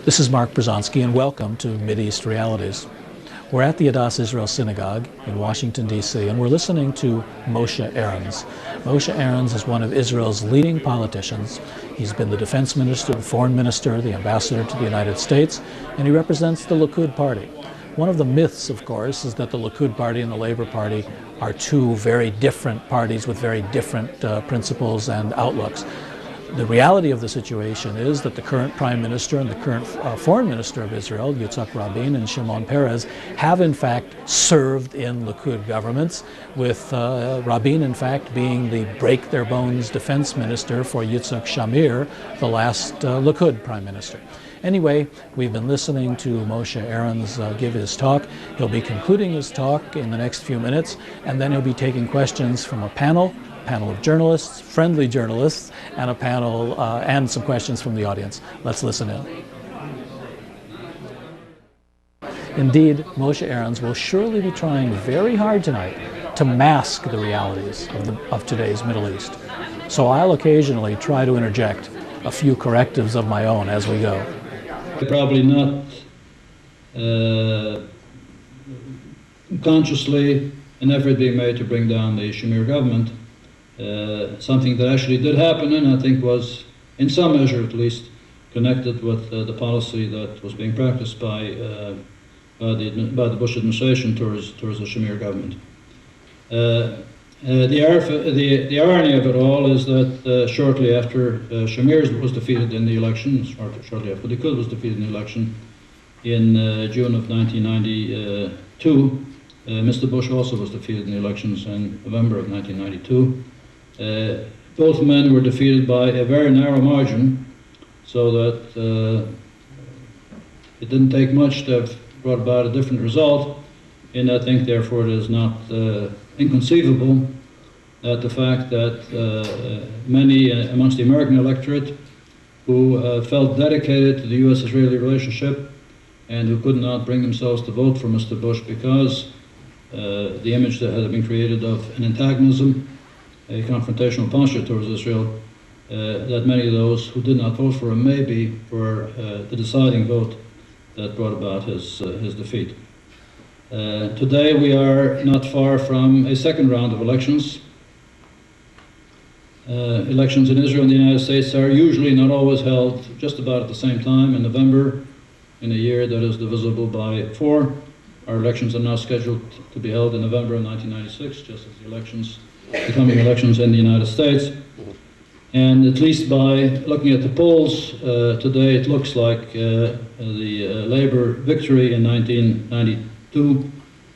This is Mark Bruzonsky, and welcome to Mideast Realities. We're at the Adas Israel Synagogue in Washington, D.C., and we're listening to Moshe Arens. Moshe Arens is one of Israel's leading politicians. He's been the defense minister, the foreign minister, the ambassador to the United States, and he represents the Likud party. One of the myths, of course, is that the Likud party and the Labor Party are two very different parties with very different principles and outlooks. The reality of the situation is that the current prime minister and the current foreign minister of Israel, Yitzhak Rabin and Shimon Peres, have in fact served in Likud governments, with Rabin in fact being the break-their-bones defense minister for Yitzhak Shamir, the last Likud prime minister. Anyway, we've been listening to Moshe Arens give his talk. He'll be concluding his talk in the next few minutes, and then he'll be taking questions from a panel of journalists, friendly journalists, and a panel and some questions from the audience. Let's listen in. Indeed, Moshe Arens will surely be trying very hard tonight to mask the realities of today's Middle East. So I'll occasionally try to interject a few correctives of my own as we go. Probably not consciously an effort being made to bring down the Shamir government. Something that actually did happen, and I think was, in some measure at least, connected with the policy that was being practiced by the Bush administration towards the Shamir government. The irony of it all is that shortly after Shamir was defeated in the election, shortly after Likud was defeated in the election in June of 1992, Mr. Bush also was defeated in the elections in November of 1992. Both men were defeated by a very narrow margin, so that it didn't take much to have brought about a different result, and I think therefore it is not inconceivable that the fact that many amongst the American electorate who felt dedicated to the U.S.-Israeli relationship and who could not bring themselves to vote for Mr. Bush because the image that had been created of an antagonism, a confrontational posture towards Israel, that many of those who did not vote for him may be for the deciding vote that brought about his defeat. Today we are not far from a second round of elections. Elections in Israel and the United States are usually, not always, held just about at the same time in November, in a year that is divisible by 4. Our elections are now scheduled to be held in November of 1996, just as the coming elections in the United States. And at least by looking at the polls today, it looks like the Labor victory in 1992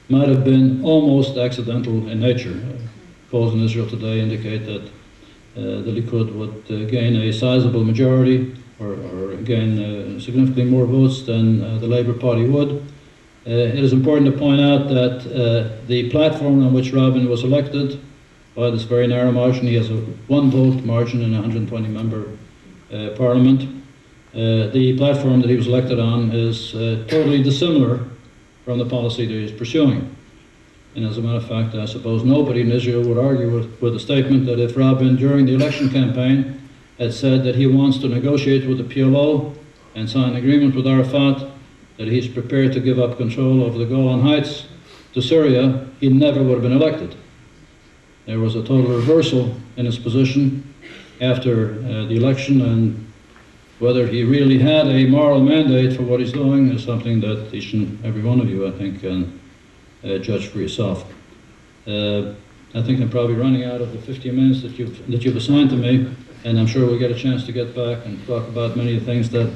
might have been almost accidental in nature. Polls in Israel today indicate that the Likud would gain a sizable majority or gain significantly more votes than the Labor Party would. It is important to point out that the platform on which Rabin was elected, by this very narrow margin, he has a 1-vote margin in a 120-member parliament. The platform that he was elected on is totally dissimilar from the policy that he's pursuing. And as a matter of fact, I suppose nobody in Israel would argue with the statement that if Rabin, during the election campaign, had said that he wants to negotiate with the PLO and sign an agreement with Arafat, that he's prepared to give up control over the Golan Heights to Syria, he never would have been elected. There was a total reversal in his position after the election, and whether he really had a moral mandate for what he's doing is something that each and every one of you, I think, can judge for yourself. I think I'm probably running out of the 15 minutes that you've assigned to me, and I'm sure we'll get a chance to get back and talk about many of the things that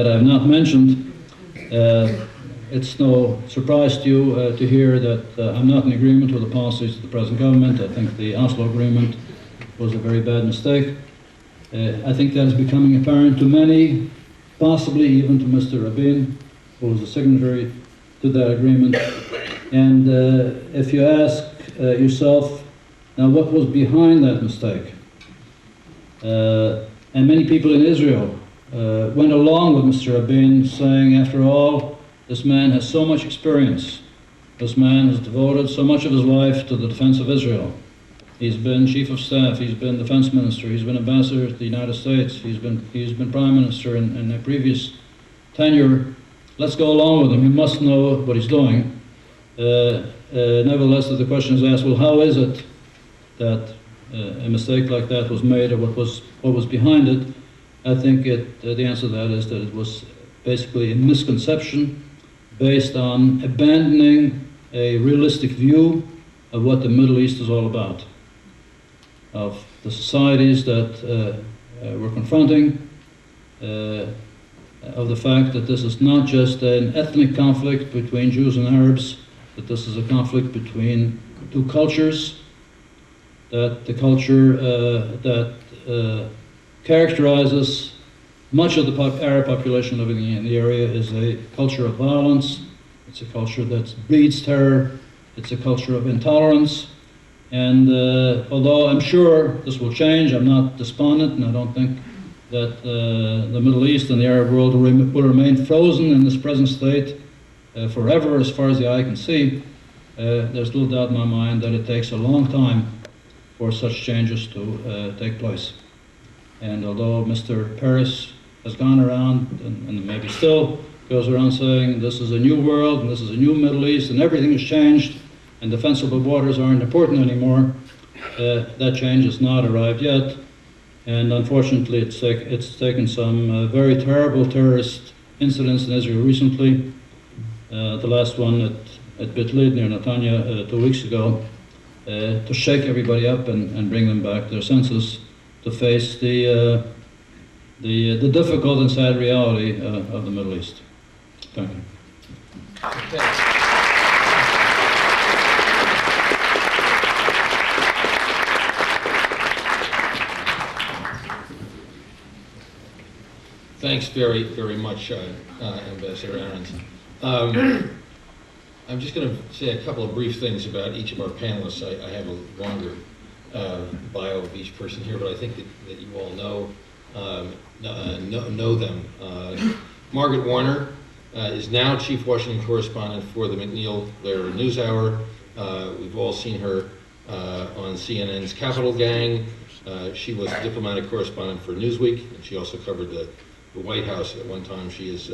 I've not mentioned. It's no surprise to you to hear that I'm not in agreement with the policies of the present government. I think the Oslo Agreement was a very bad mistake. I think that is becoming apparent to many, possibly even to Mr. Rabin, who was a signatory to that agreement. And if you ask yourself, now what was behind that mistake? And many people in Israel went along with Mr. Rabin, saying, after all, this man has so much experience. This man has devoted so much of his life to the defense of Israel. He's been chief of staff, he's been defense minister, he's been ambassador to the United States, he's been prime minister in a previous tenure, let's go along with him. He must know what he's doing. Nevertheless, the question is asked, well, how is it that a mistake like that was made, or what was behind it? I think the answer to that is that it was basically a misconception based on abandoning a realistic view of what the Middle East is all about, of the societies that we're confronting, of the fact that this is not just an ethnic conflict between Jews and Arabs, that this is a conflict between two cultures, that the culture that characterizes much of the Arab population living in the area is a culture of violence. It's a culture that breeds terror. It's a culture of intolerance. And although I'm sure this will change, I'm not despondent, and I don't think that the Middle East and the Arab world will remain frozen in this present state forever, as far as the eye can see. There's little doubt in my mind that it takes a long time for such changes to take place. And although Mr. Peres has gone around, and maybe still goes around saying this is a new world, and this is a new Middle East, and everything has changed, and defensible waters aren't important anymore, that change has not arrived yet. And unfortunately, it's taken some very terrible terrorist incidents in Israel recently. The last one at Beit Lid near Netanya 2 weeks ago, to shake everybody up and bring them back to their senses, to face the difficult and sad reality of the Middle East. Thank you. Okay. Thanks very, very much, Ambassador Arens. I'm just going to say a couple of brief things about each of our panelists. I have a longer bio of each person here, but I think that you all know them. Margaret Warner is now Chief Washington Correspondent for the McNeil-Lehrer NewsHour. We've all seen her on CNN's Capitol Gang. She was the diplomatic correspondent for Newsweek, and she also covered the White House at one time. She is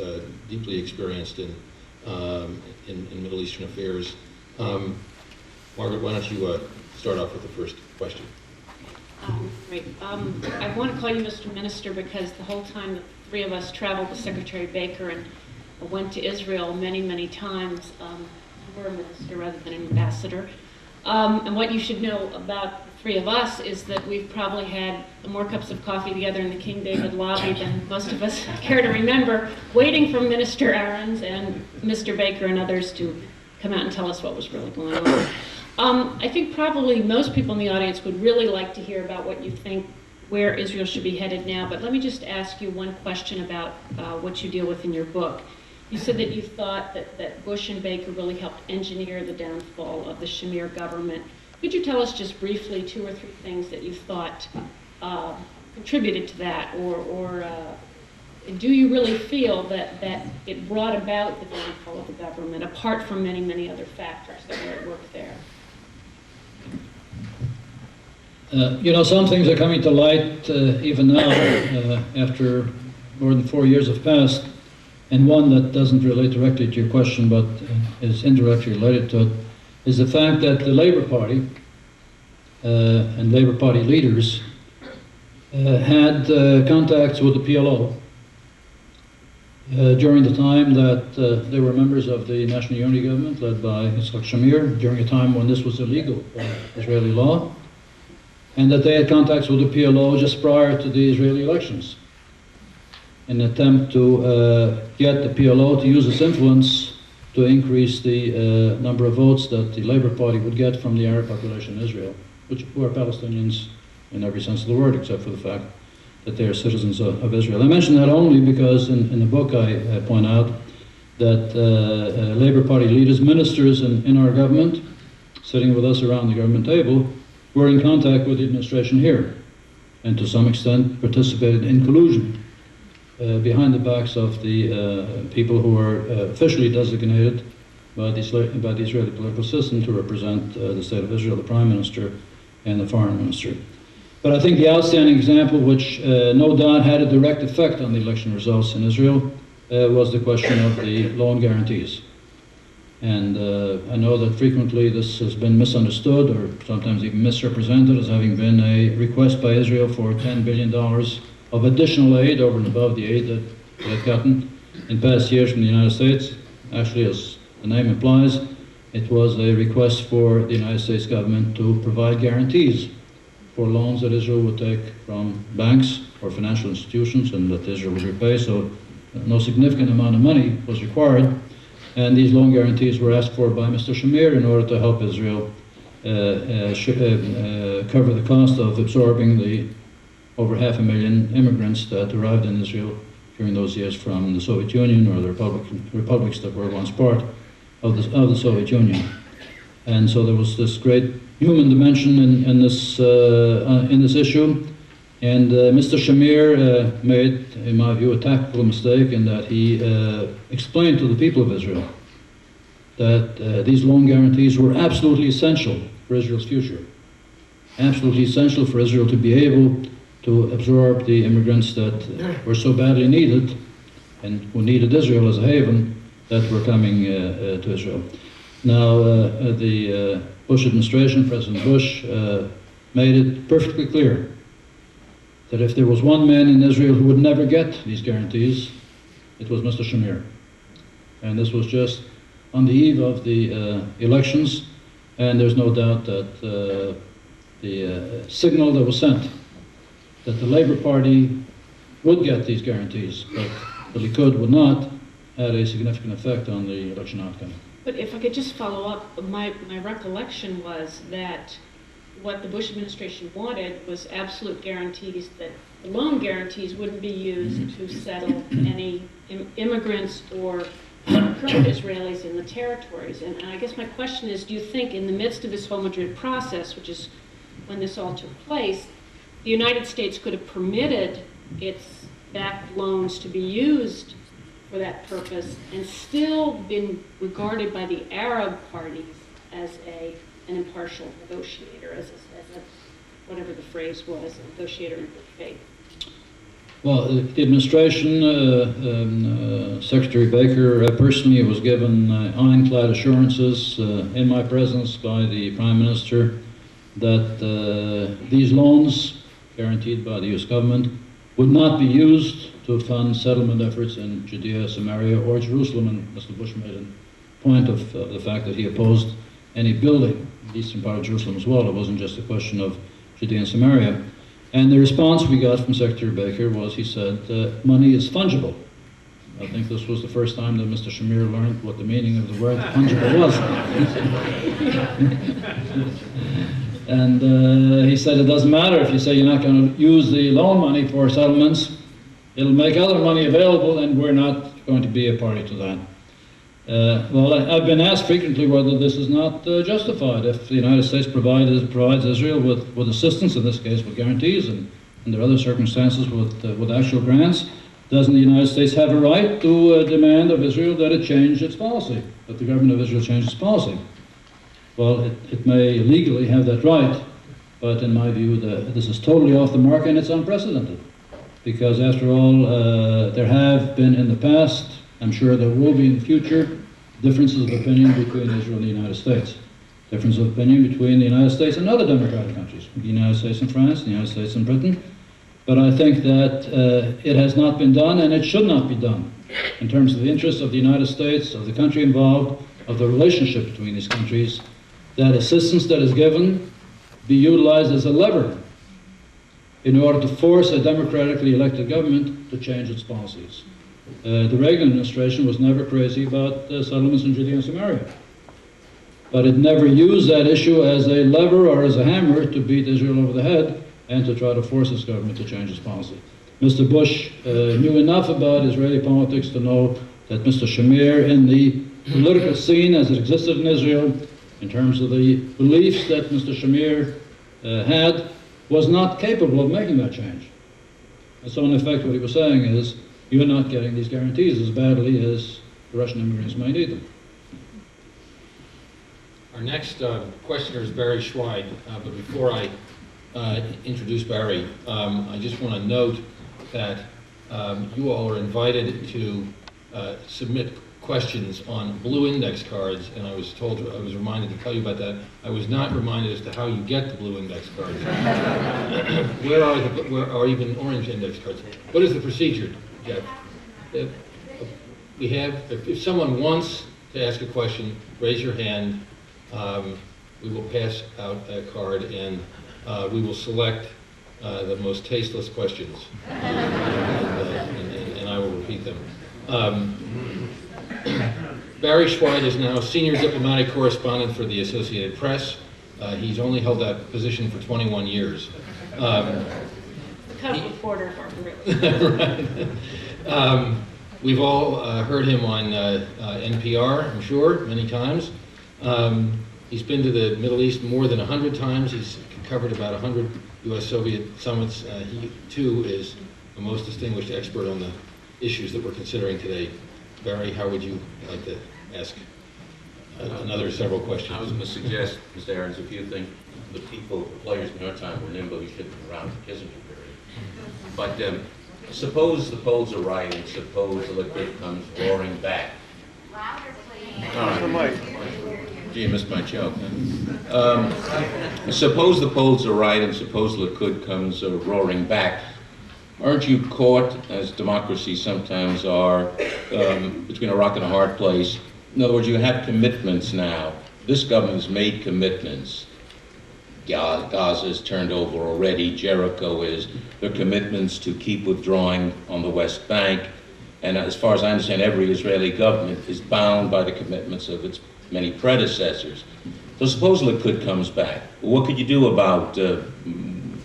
deeply experienced in Middle Eastern affairs. Margaret, why don't you start off with the first question? Great. I want to call you Mr. Minister because the whole time the three of us traveled with Secretary Baker and went to Israel many, many times, you were a minister rather than an ambassador. And what you should know about the three of us is that we've probably had more cups of coffee together in the King David lobby than most of us care to remember, waiting for Minister Arens and Mr. Baker and others to come out and tell us what was really going on. I think probably most people in the audience would really like to hear about what you think, where Israel should be headed now, but let me just ask you one question about what you deal with in your book. You said that you thought that Bush and Baker really helped engineer the downfall of the Shamir government. Could you tell us just briefly 2 or 3 things that you thought contributed to that, or do you really feel that it brought about the downfall of the government, apart from many, many other factors that were at work there? Some things are coming to light even now, after more than 4 years have passed, and one that doesn't relate directly to your question, but is indirectly related to it, is the fact that the Labour Party and Labour Party leaders had contacts with the PLO during the time that they were members of the National Unity Government led by Yitzhak Shamir, during a time when this was illegal by Israeli law, and that they had contacts with the PLO just prior to the Israeli elections, in an attempt to get the PLO to use its influence to increase the number of votes that the Labour Party would get from the Arab population in Israel, who are Palestinians in every sense of the word, except for the fact that they are citizens of Israel. I mention that only because in the book I point out that Labour Party leaders, ministers in our government, sitting with us around the government table, were in contact with the administration here, and to some extent participated in collusion behind the backs of the people who were officially designated by the Israeli political system to represent the State of Israel, the Prime Minister and the Foreign Minister. But I think the outstanding example, which no doubt had a direct effect on the election results in Israel, was the question of the loan guarantees. And I know that frequently this has been misunderstood or sometimes even misrepresented as having been a request by Israel for $10 billion of additional aid over and above the aid that it had gotten in past years from the United States. Actually, as the name implies, it was a request for the United States government to provide guarantees for loans that Israel would take from banks or financial institutions and that Israel would repay. So no significant amount of money was required. And these loan guarantees were asked for by Mr. Shamir in order to help Israel cover the cost of absorbing the over 500,000 immigrants that arrived in Israel during those years from the Soviet Union or the republics that were once part of the Soviet Union. And so there was this great human dimension in this issue. And Mr. Shamir made, in my view, a tactical mistake in that he explained to the people of Israel that these loan guarantees were absolutely essential for Israel's future. Absolutely essential for Israel to be able to absorb the immigrants that were so badly needed and who needed Israel as a haven that were coming to Israel. Now, the Bush administration, President Bush, made it perfectly clear that if there was one man in Israel who would never get these guarantees, it was Mr. Shamir. And this was just on the eve of the elections, and there's no doubt that the signal that was sent that the Labour Party would get these guarantees, but the Likud would not, had a significant effect on the election outcome. But if I could just follow up, my recollection was that what the Bush administration wanted was absolute guarantees that the loan guarantees wouldn't be used to settle any immigrants or current Israelis in the territories. And I guess my question is, do you think in the midst of this whole Madrid process, which is when this all took place, the United States could have permitted its backed loans to be used for that purpose and still been regarded by the Arab parties as an impartial negotiator, as a whatever the phrase was, a negotiator in good faith? Well, the administration, Secretary Baker personally was given ironclad assurances in my presence by the Prime Minister that these loans, guaranteed by the U.S. government, would not be used to fund settlement efforts in Judea, Samaria, or Jerusalem. And Mr. Bush made a point of the fact that he opposed any building in the eastern part of Jerusalem as well. It wasn't just a question of Judea and Samaria. And the response we got from Secretary Baker was, he said, money is fungible. I think this was the first time that Mr. Shamir learned what the meaning of the word fungible was. And he said, it doesn't matter if you say you're not going to use the loan money for settlements, it'll make other money available, and we're not going to be a party to that. Well, I've been asked frequently whether this is not justified. If the United States provides Israel with assistance, in this case with guarantees, and under other circumstances with actual grants, doesn't the United States have a right to demand of Israel that it change its policy, that the government of Israel change its policy? Well, it may legally have that right, but in my view, this is totally off the mark and it's unprecedented. Because after all, there have been in the past, I'm sure there will be in the future, differences of opinion between Israel and the United States. Difference of opinion between the United States and other democratic countries, the United States and France, the United States and Britain. But I think that it has not been done, and it should not be done, in terms of the interests of the United States, of the country involved, of the relationship between these countries, that assistance that is given be utilized as a lever in order to force a democratically elected government to change its policies. The Reagan administration was never crazy about settlements in Judea and Samaria. But it never used that issue as a lever or as a hammer to beat Israel over the head and to try to force its government to change its policy. Mr. Bush knew enough about Israeli politics to know that Mr. Shamir, in the political scene as it existed in Israel, in terms of the beliefs that Mr. Shamir had, was not capable of making that change. And so in effect what he was saying is, you're not getting these guarantees as badly as the Russian immigrants may need them. Our next questioner is Barry Schweig, but before I introduce Barry, I just want to note that you all are invited to submit questions on blue index cards, and I was reminded to tell you about that. I was not reminded as to how you get the blue index cards. Where are even orange index cards? What is the procedure, Jeff? If someone wants to ask a question, raise your hand. We will pass out a card, and we will select the most tasteless questions, and I will repeat them. Barry Schweid is now Senior Diplomatic Correspondent for the Associated Press. He's only held that position for 21 years. Kind of reporter, really. Right. We've all heard him on NPR, I'm sure, many times. He's been to the Middle East more than 100 times. He's covered about 100 U.S.-Soviet summits. He, too, is the most distinguished expert on the issues that we're considering today. Barry, how would you like to ask another several questions? I was going to suggest, Mr. Arens, if you think the players in your time were nimble, you should have been around the Kissinger period. But suppose the polls are right, and suppose the liquid comes roaring back. Louder, please. All right. Gee, you missed my joke. Suppose the polls are right, and suppose Likud comes roaring back. Aren't you caught, as democracies sometimes are, between a rock and a hard place? In other words, you have commitments now. This government has made commitments. Gaza is turned over already. Jericho is. There are commitments to keep withdrawing on the West Bank. And as far as I understand, every Israeli government is bound by the commitments of its many predecessors. So suppose Likud comes back. What could you do about,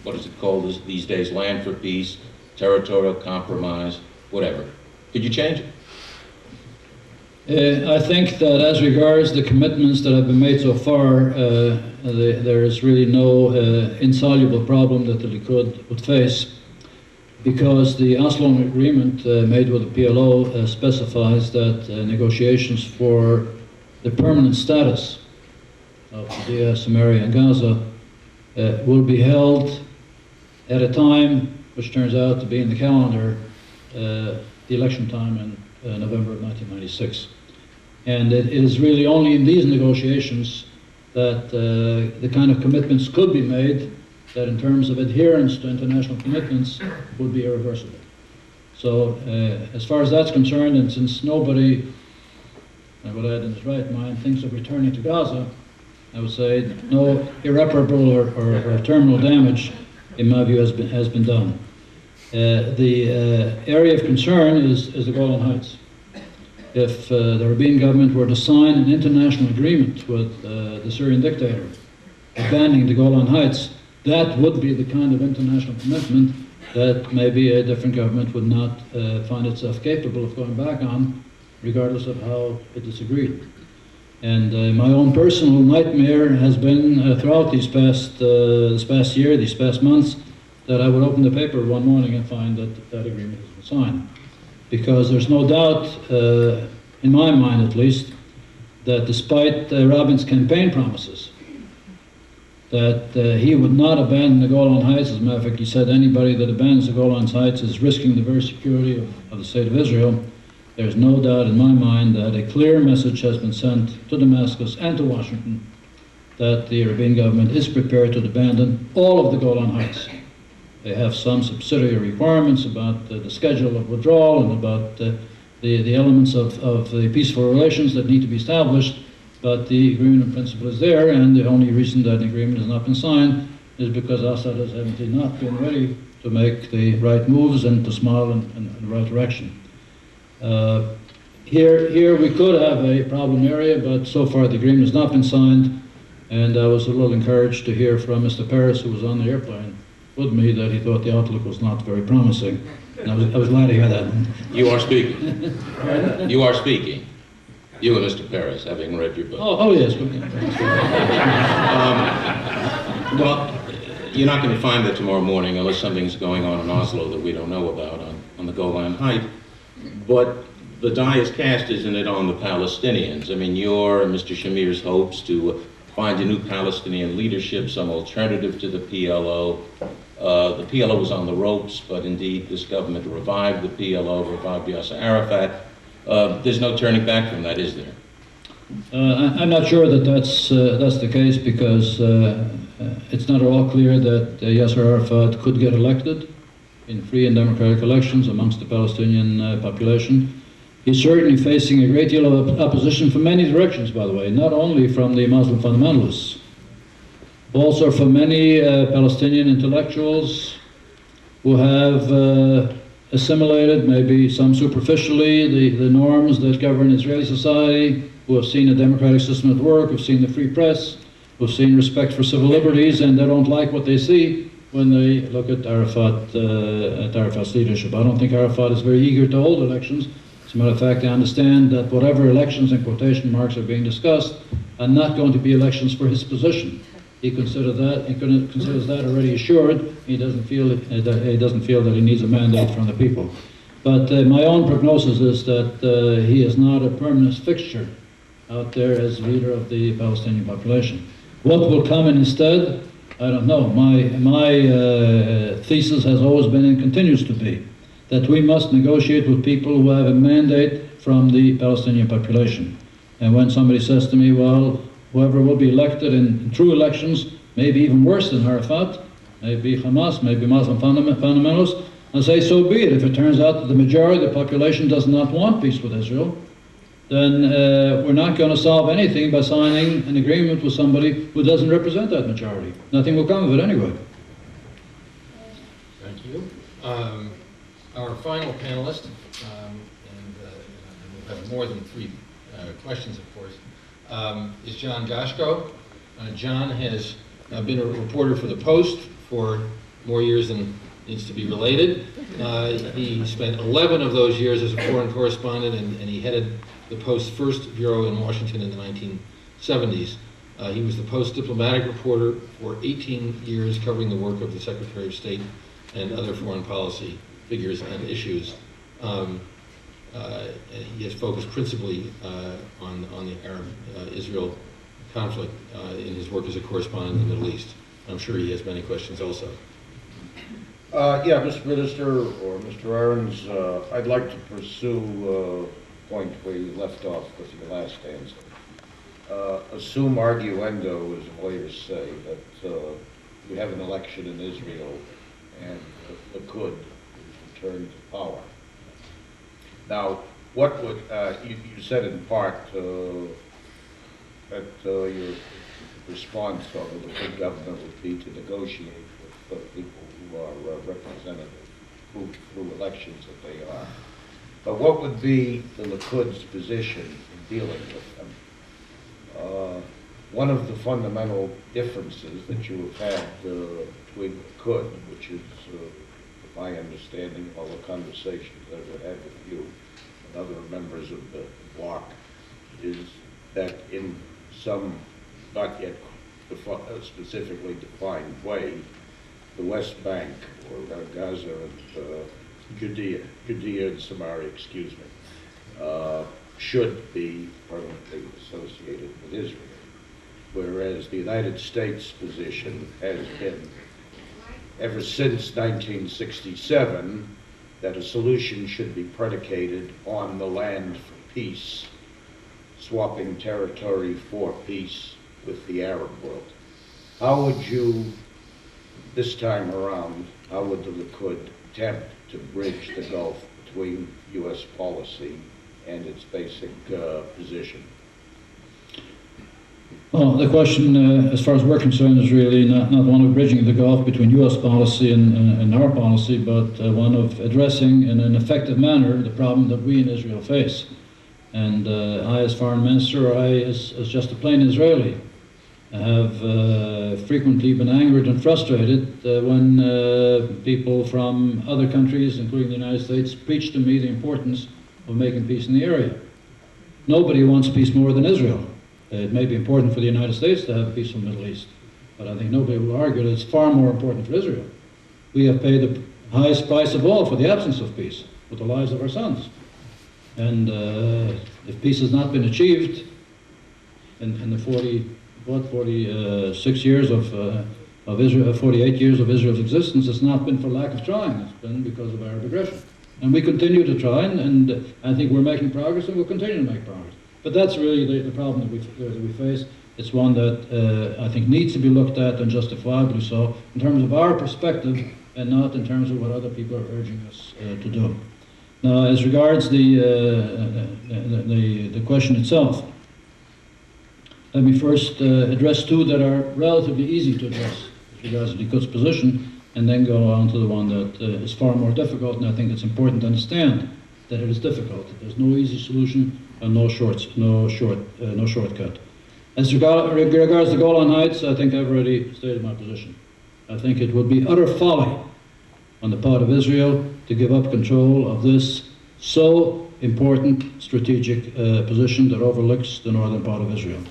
what is it called these days, land for peace, territorial compromise, whatever? Could you change it? I think that as regards the commitments that have been made so far, there is really no insoluble problem that the Likud would face, because the Oslo agreement made with the PLO specifies that negotiations for the permanent status of Judea, Samaria, and Gaza will be held at a time which turns out to be in the calendar, the election time in November of 1996. And it is really only in these negotiations that the kind of commitments could be made that in terms of adherence to international commitments would be irreversible. So as far as that's concerned, and since nobody, I would add in his right mind, thinks of returning to Gaza, I would say no irreparable or terminal damage, in my view, has been done. The area of concern is the Golan Heights. If the Rabin government were to sign an international agreement with the Syrian dictator abandoning the Golan Heights, that would be the kind of international commitment that maybe a different government would not find itself capable of going back on, regardless of how it disagreed. And my own personal nightmare has been throughout this past year, these past months, that I would open the paper one morning and find that that agreement has been signed. Because there's no doubt, in my mind at least, that despite Rabin's campaign promises, that he would not abandon the Golan Heights. As a matter of fact, he said anybody that abandons the Golan Heights is risking the very security of the state of Israel. There's no doubt in my mind that a clear message has been sent to Damascus and to Washington that the Rabin government is prepared to abandon all of the Golan Heights. They have some subsidiary requirements about the schedule of withdrawal and about the elements of the peaceful relations that need to be established, but the agreement in principle is there, and the only reason that the agreement has not been signed is because Assad has evidently not been ready to make the right moves and to smile in the right direction. Here we could have a problem area, but so far the agreement has not been signed, and I was a little encouraged to hear from Mr. Peres, who was on the airplane with me, that he thought the outlook was not very promising. And I was glad to hear that. You are speaking. You are speaking. You and Mr. Peres, having read your book. Oh yes. Well, you're not going to find that tomorrow morning unless something's going on in Oslo that we don't know about on the Golan Heights. But the die is cast, isn't it, on the Palestinians? I mean, your and Mr. Shamir's hopes to find a new Palestinian leadership, some alternative to the PLO. The PLO was on the ropes, but indeed this government revived the PLO, revived Yasser Arafat. There's no turning back from that, is there? I'm not sure that that's the case, because it's not at all clear that Yasser Arafat could get elected in free and democratic elections amongst the Palestinian population. He's certainly facing a great deal of opposition from many directions, by the way, not only from the Muslim fundamentalists, but also from many Palestinian intellectuals who have assimilated, maybe some superficially, the norms that govern Israeli society, who have seen a democratic system at work, who have seen the free press, who have seen respect for civil liberties, and they don't like what they see when they look at Arafat's leadership. I don't think Arafat is very eager to hold elections. As a matter of fact, I understand that whatever elections in quotation marks are being discussed are not going to be elections for his position. He considers that already assured. He doesn't feel that he needs a mandate from the people. But my own prognosis is that he is not a permanent fixture out there as leader of the Palestinian population. What will come in instead? I don't know. My thesis has always been and continues to be that we must negotiate with people who have a mandate from the Palestinian population. And when somebody says to me, well, whoever will be elected in true elections, maybe even worse than Arafat, maybe Hamas, maybe Muslim fundamentalists, I say, so be it. If it turns out that the majority of the population does not want peace with Israel, then we're not going to solve anything by signing an agreement with somebody who doesn't represent that majority. Nothing will come of it anyway. Thank you. Our final panelist, and we'll have more than 3 questions, of course, is John Gashko. John has been a reporter for The Post for more years than needs to be related. He spent 11 of those years as a foreign correspondent, and he headed the Post's first bureau in Washington in the 1970s. He was the Post diplomatic reporter for 18 years, covering the work of the Secretary of State and other foreign policy figures and issues. He has focused principally on the Arab-Israel conflict in his work as a correspondent in the Middle East. I'm sure he has many questions also. Yeah, Mr. Minister or Mr. Arens, I'd like to pursue a point where you left off with your last answer. Assume arguendo, as lawyers say, that we have an election in Israel and the Likud is returned to power. Now, what would, you said in part that your response of the Likud government would be to negotiate with people who are representative through elections that they are. But what would be the Likud's position in dealing with them? One of the fundamental differences that you have had between the Likud, which is my understanding of all the conversations that I've had with you and other members of the bloc, is that in some not yet specifically defined way, the West Bank, or Gaza and Judea and Samaria, excuse me, should be permanently associated with Israel. Whereas the United States position has been, ever since 1967, that a solution should be predicated on the land for peace, swapping territory for peace with the Arab world. How would you, this time around, how would the Likud attempt to bridge the gulf between U.S. policy and its basic position? Well, the question, as far as we're concerned, is really not one of bridging the gulf between U.S. policy and our policy, but one of addressing in an effective manner the problem that we in Israel face. And I, as foreign minister, or I, as just a plain Israeli, have frequently been angered and frustrated when people from other countries, including the United States, preach to me the importance of making peace in the area. Nobody wants peace more than Israel. It may be important for the United States to have a peaceful Middle East, but I think nobody will argue that it's far more important for Israel. We have paid the highest price of all for the absence of peace, with the lives of our sons. And if peace has not been achieved in the 46 years of Israel, 48 years of Israel's existence, it's not been for lack of trying. It's been because of Arab aggression. And we continue to try, and I think we're making progress, and we'll continue to make progress. But that's really the problem that we face. It's one that I think needs to be looked at, and justifiably so, in terms of our perspective, and not in terms of what other people are urging us to do. Now, as regards the question itself, let me first address two that are relatively easy to address as regards to Likud's position, and then go on to the one that is far more difficult. And I think it's important to understand that it is difficult. There's no easy solution and no shortcut. As regards the Golan Heights, I think I've already stated my position. I think it would be utter folly on the part of Israel to give up control of this so important strategic position that overlooks the northern part of Israel.